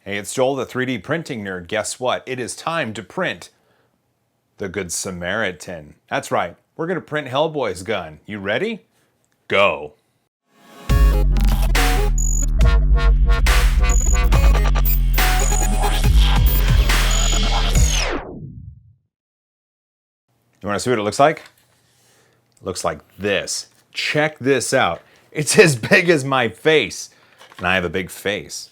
Hey, it's Joel, the 3D printing nerd. Guess what? It is time to print the Good Samaritan. That's right. We're going to print Hellboy's gun. You ready? Go. You want to see what it looks like? It looks like this. Check this out. It's as big as my face. And I have a big face.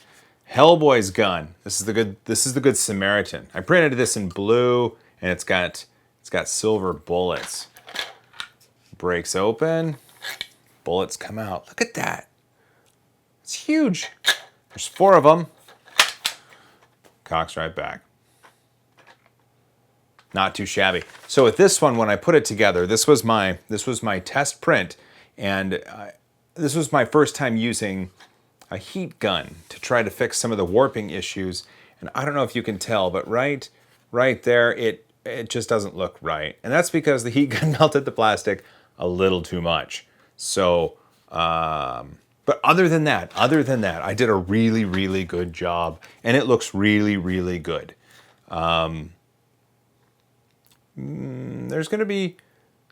Hellboy's gun. This is the Good Samaritan. I printed this in blue, and it's got silver bullets. Breaks open, bullets come out. Look at that. It's huge. There's 4 of them. Cocks right back. Not too shabby. So with this one, when I put it together, this was my test print, and this was my first time using a heat gun to try to fix some of the warping issues. And I don't know if you can tell, but right there, it just doesn't look right. And that's because the heat gun melted the plastic a little too much. So, but other than that, I did a really, really good job, and it looks really, really good. There's gonna be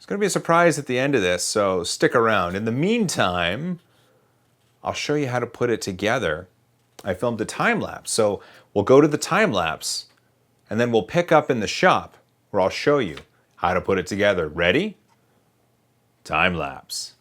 a surprise at the end of this, so stick around. In the meantime, I'll show you how to put it together. I filmed a time lapse, so we'll go to the time lapse, and then we'll pick up in the shop where I'll show you how to put it together. Ready? Time lapse.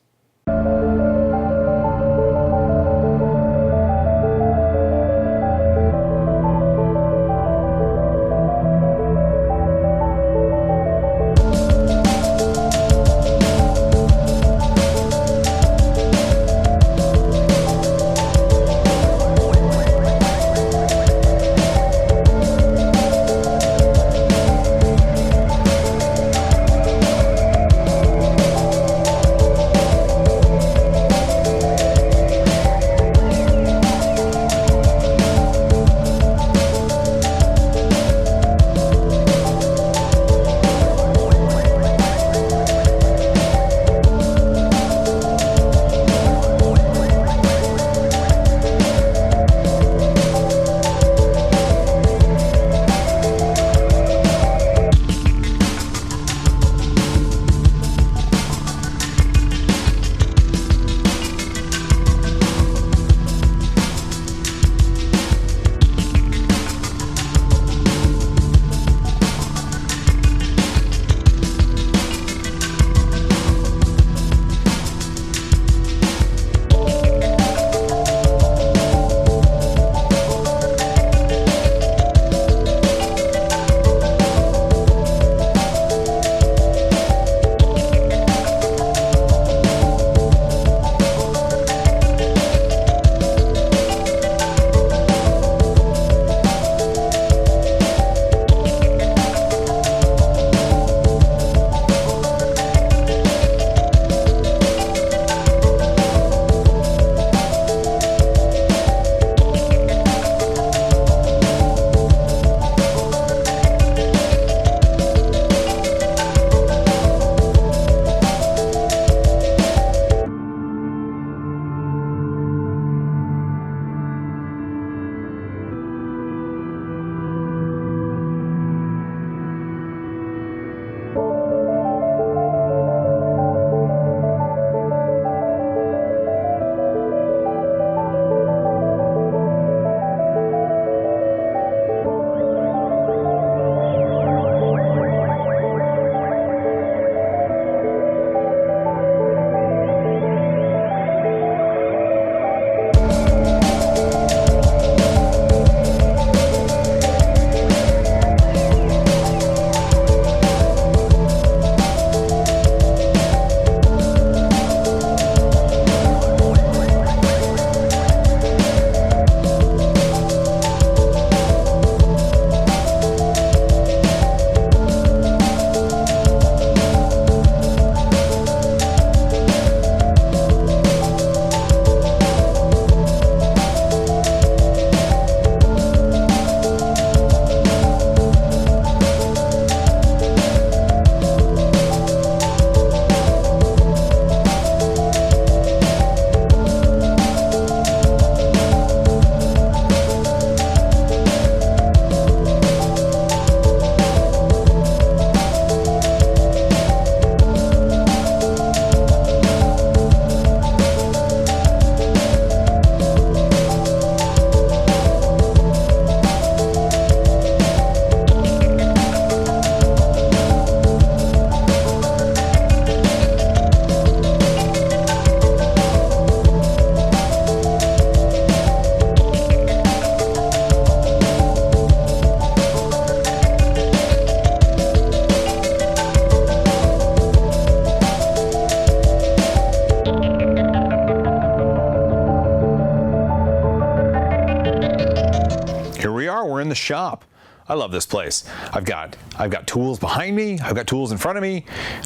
car, we're in the shop. I love this place. I've got tools behind me, I've got tools in front of me,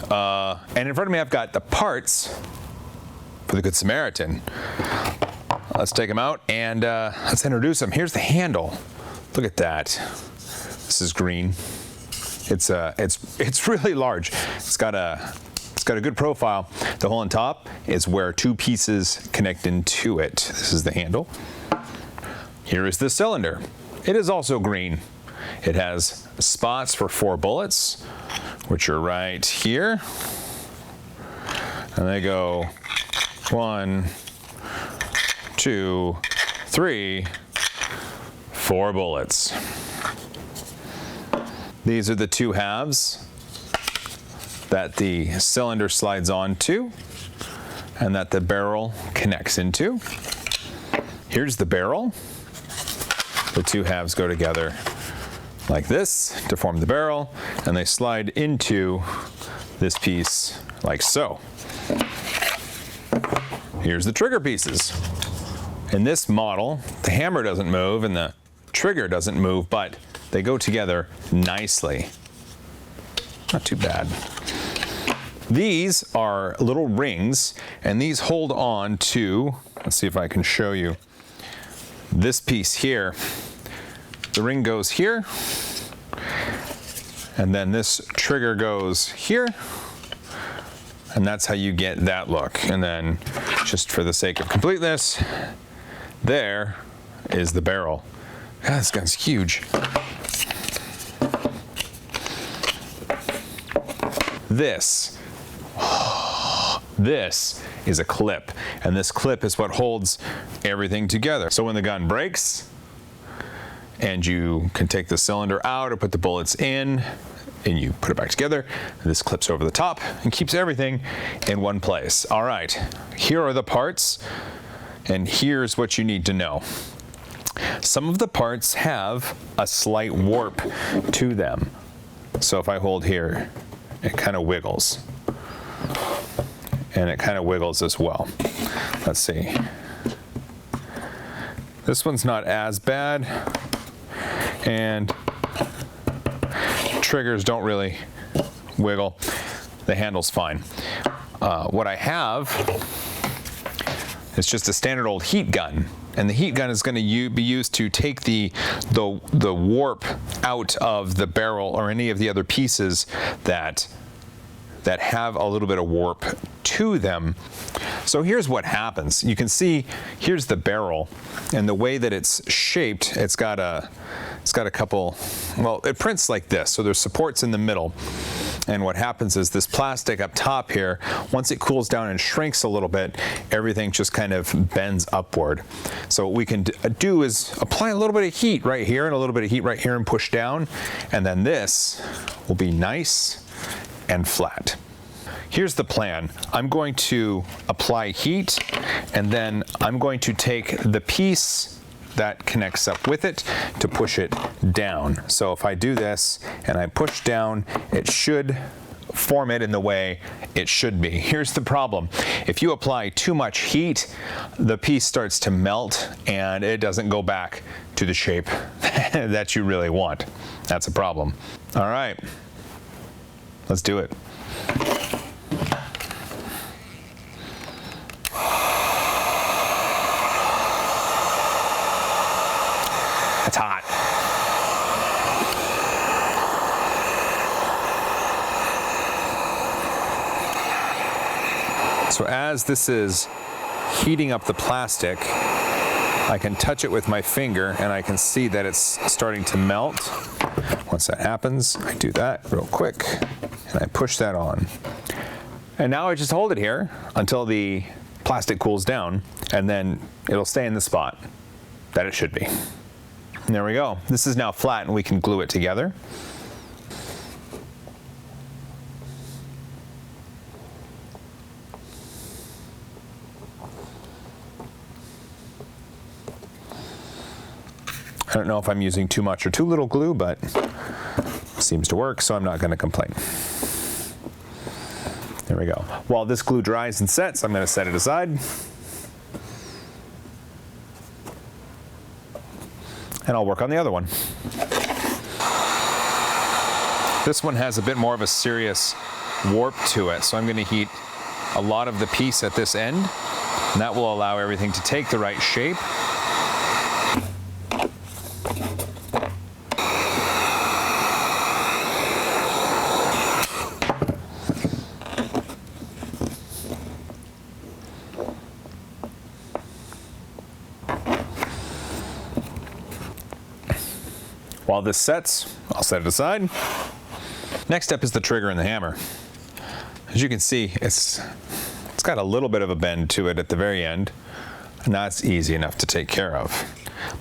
and in front of me I've got the parts for the Good Samaritan. Let's take them out and let's introduce them. Here's the handle. Look at that. This is green. It's really large. It's got a good profile. The hole on top is where two pieces connect into it. This is the handle. Here is the cylinder. It is also green. It has spots for 4 bullets, which are right here. And they go 1, 2, 3, 4 bullets. These are the 2 halves that the cylinder slides onto and that the barrel connects into. Here's the barrel. The 2 halves go together like this to form the barrel, and they slide into this piece like so. Here's the trigger pieces. In this model, the hammer doesn't move and the trigger doesn't move, but they go together nicely. Not too bad. These are little rings, and these hold on to, let's see if I can show you, this piece here. The ring goes here, and then this trigger goes here, and that's how you get that look. And then, just for the sake of completeness, there is the barrel. God, this gun's huge. This is a clip, and this clip is what holds everything together. So when the gun breaks, and you can take the cylinder out or put the bullets in, and you put it back together, this clips over the top and keeps everything in one place. All right, here are the parts, and here's what you need to know. Some of the parts have a slight warp to them. So if I hold here, it kind of wiggles. And it kind of wiggles as well. Let's see. This one's not as bad. And triggers don't really wiggle. The handle's fine. What I have is just a standard old heat gun. And the heat gun is going to be used to take the warp out of the barrel or any of the other pieces that have a little bit of warp to them. So here's what happens. You can see here's the barrel, and the way that it's shaped, it's got a couple, well, it prints like this, so there's supports in the middle. And what happens is this plastic up top here, once it cools down and shrinks a little bit, everything just kind of bends upward. So what we can do is apply a little bit of heat right here and a little bit of heat right here and push down, and then this will be nice and flat. Here's the plan. I'm going to apply heat, and then I'm going to take the piece that connects up with it to push it down. So if I do this and I push down, it should form it in the way it should be. Here's the problem. If you apply too much heat, the piece starts to melt and it doesn't go back to the shape that you really want. That's a problem. All right, let's do it. It's hot. So as this is heating up the plastic, I can touch it with my finger and I can see that it's starting to melt. Once that happens, I do that real quick and I push that on. And now I just hold it here until the plastic cools down, and then it'll stay in the spot that it should be. And there we go. This is now flat and we can glue it together. I don't know if I'm using too much or too little glue, but it seems to work, so I'm not going to complain. There we go. While this glue dries and sets, I'm going to set it aside. and I'll work on the other one. This one has a bit more of a serious warp to it, so I'm going to heat a lot of the piece at this end, and that will allow everything to take the right shape. While this sets, I'll set it aside. Next step is the trigger and the hammer. As you can see, it's got a little bit of a bend to it at the very end, and that's easy enough to take care of.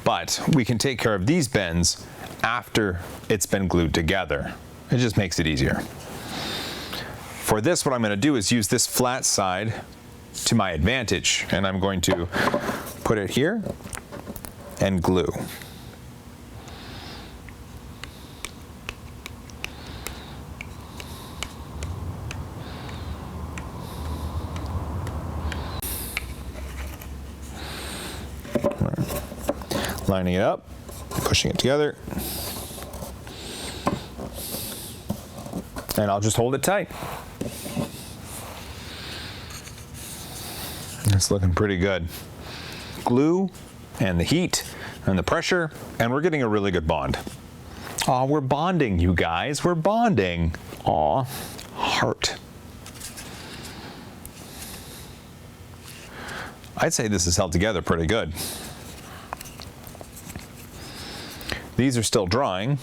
But we can take care of these bends after it's been glued together. It just makes it easier. For this, what I'm going to do is use this flat side to my advantage, and I'm going to put it here and glue. Lining it up, pushing it together, and I'll just hold it tight. It's looking pretty good. Glue and the heat and the pressure, and we're getting a really good bond. Aw, we're bonding, you guys, we're bonding. Aw, heart. I'd say this is held together pretty good. These are still drying,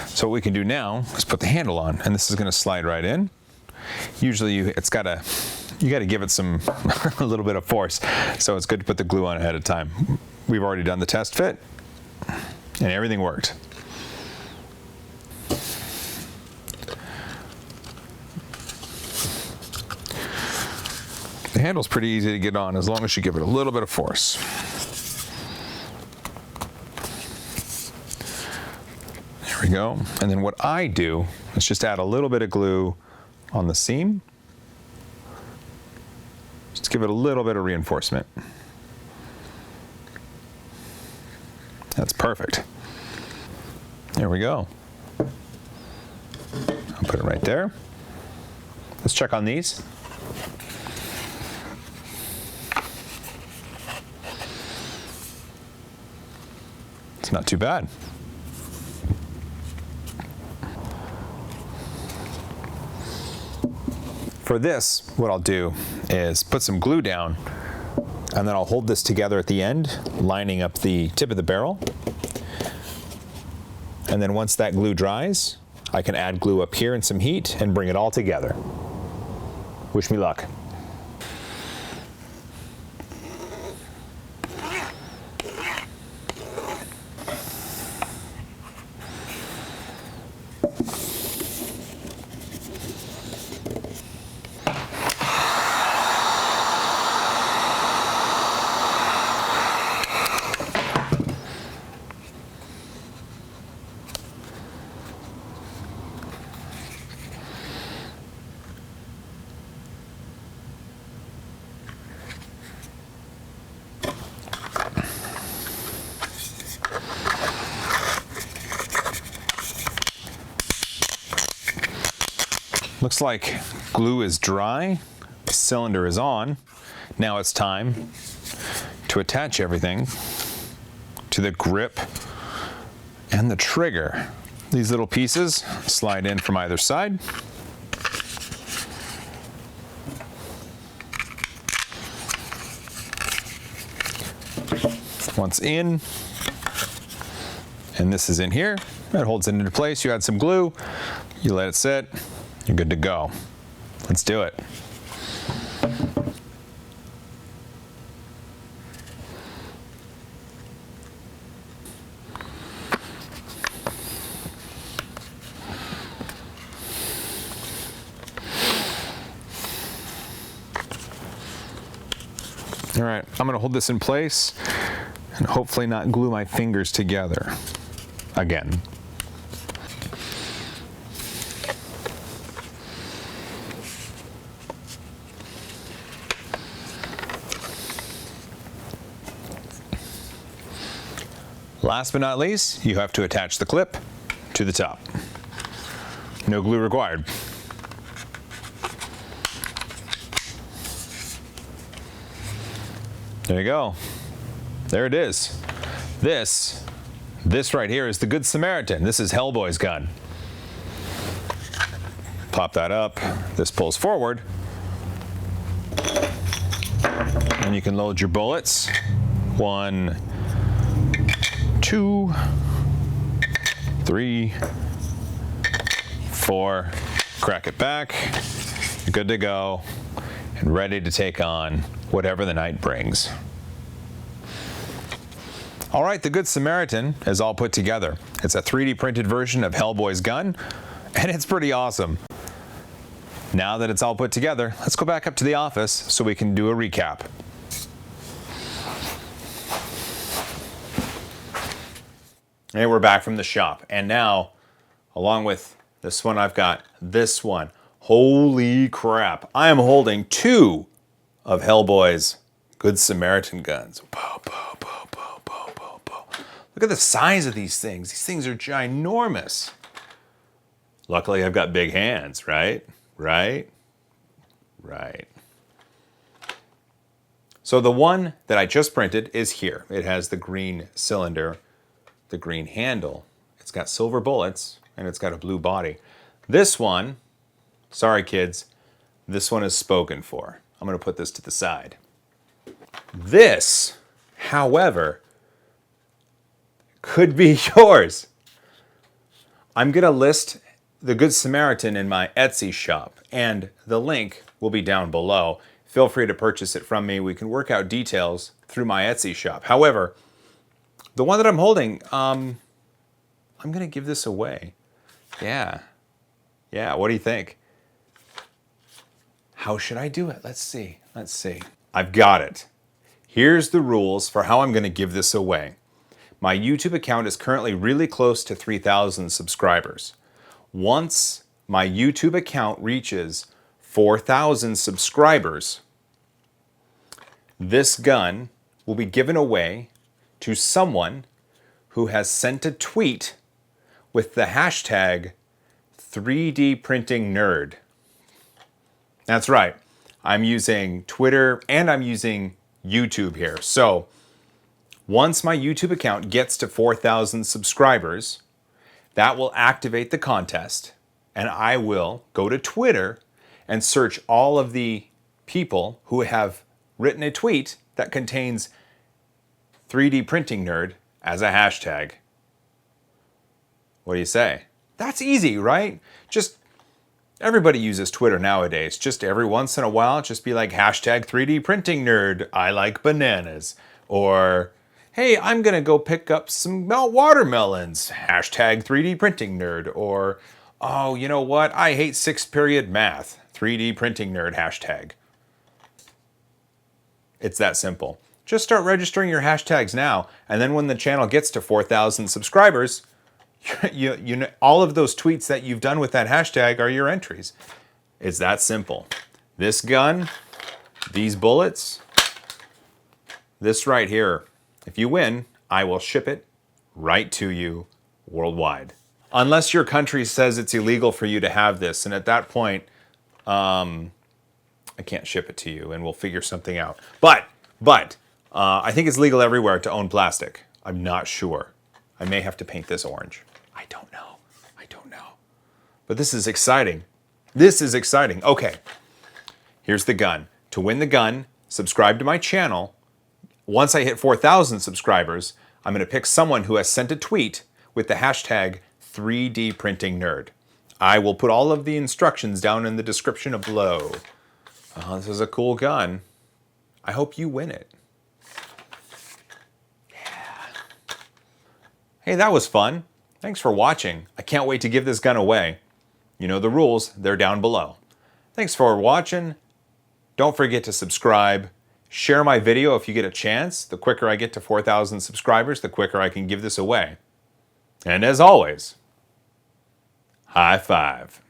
so what we can do now is put the handle on, and this is going to slide right in. Usually you got to give it some a little bit of force, so it's good to put the glue on ahead of time. We've already done the test fit, and everything worked. The handle's pretty easy to get on as long as you give it a little bit of force. There we go. And then what I do is just add a little bit of glue on the seam. Just give it a little bit of reinforcement. That's perfect. There we go. I'll put it right there. Let's check on these. It's not too bad. For this, what I'll do is put some glue down, and then I'll hold this together at the end, lining up the tip of the barrel. And then once that glue dries, I can add glue up here and some heat and bring it all together. Wish me luck. Looks like glue is dry, the cylinder is on. Now it's time to attach everything to the grip and the trigger. These little pieces slide in from either side. Once in, and this is in here, that holds it into place. You add some glue, you let it sit, you're good to go. Let's do it. All right, I'm gonna hold this in place and hopefully not glue my fingers together again. Last but not least, you have to attach the clip to the top. No glue required. There you go. There it is. This right here is the Good Samaritan. This is Hellboy's gun. Pop that up. This pulls forward. And you can load your bullets. 1, 2, 3, 4. Crack it back. You're good to go and ready to take on whatever the night brings. All right, the Good Samaritan is all put together. It's a 3D printed version of Hellboy's gun, and it's pretty awesome. Now that it's all put together, let's go back up to the office so we can do a recap. And we're back from the shop. And now, along with this one, I've got this one. Holy crap. I am holding 2 of Hellboy's Good Samaritan guns. Pow, pow, pow, pow, pow, pow, pow. Look at the size of these things. These things are ginormous. Luckily, I've got big hands, right? Right? Right. So the one that I just printed is here. It has the green cylinder, the green handle. It's got silver bullets, and it's got a blue body. This one, sorry kids, this one is spoken for. I'm going to put this to the side. This, however, could be yours. I'm going to list the Good Samaritan in my Etsy shop, and the link will be down below. Feel free to purchase it from me. We can work out details through my Etsy shop. However, the one that I'm holding, I'm going to give this away. Yeah. Yeah, what do you think? How should I do it? Let's see. Let's see. I've got it. Here's the rules for how I'm going to give this away. My YouTube account is currently really close to 3,000 subscribers. Once my YouTube account reaches 4,000 subscribers, this gun will be given away to someone who has sent a tweet with the hashtag 3D printing nerd. That's right. I'm using Twitter and I'm using YouTube here. So once my YouTube account gets to 4,000 subscribers, that will activate the contest, and I will go to Twitter and search all of the people who have written a tweet that contains 3D printing nerd as a hashtag. What do you say? That's easy, right? Just everybody uses Twitter nowadays. Just every once in a while, just be like hashtag 3D printing nerd. I like bananas. Or hey, I'm going to go pick up some watermelons. Hashtag 3D printing nerd. Or, oh, you know what? I hate 6th period math. 3D printing nerd hashtag. It's that simple. Just start registering your hashtags now. And then when the channel gets to 4,000 subscribers, you know, all of those tweets that you've done with that hashtag are your entries. It's that simple. This gun, these bullets, this right here. If you win, I will ship it right to you worldwide. Unless your country says it's illegal for you to have this, and at that point, I can't ship it to you, and we'll figure something out. But I think it's legal everywhere to own plastic. I'm not sure. I may have to paint this orange. I don't know. I don't know. But this is exciting. This is exciting. Okay, here's the gun. To win the gun, subscribe to my channel. Once I hit 4,000 subscribers, I'm going to pick someone who has sent a tweet with the hashtag 3D printing nerd. I will put all of the instructions down in the description below. Oh, this is a cool gun. I hope you win it. Yeah. Hey, that was fun. Thanks for watching. I can't wait to give this gun away. You know the rules, they're down below. Thanks for watching. Don't forget to subscribe. Share my video if you get a chance. The quicker I get to 4,000 subscribers, the quicker I can give this away. And as always, high five.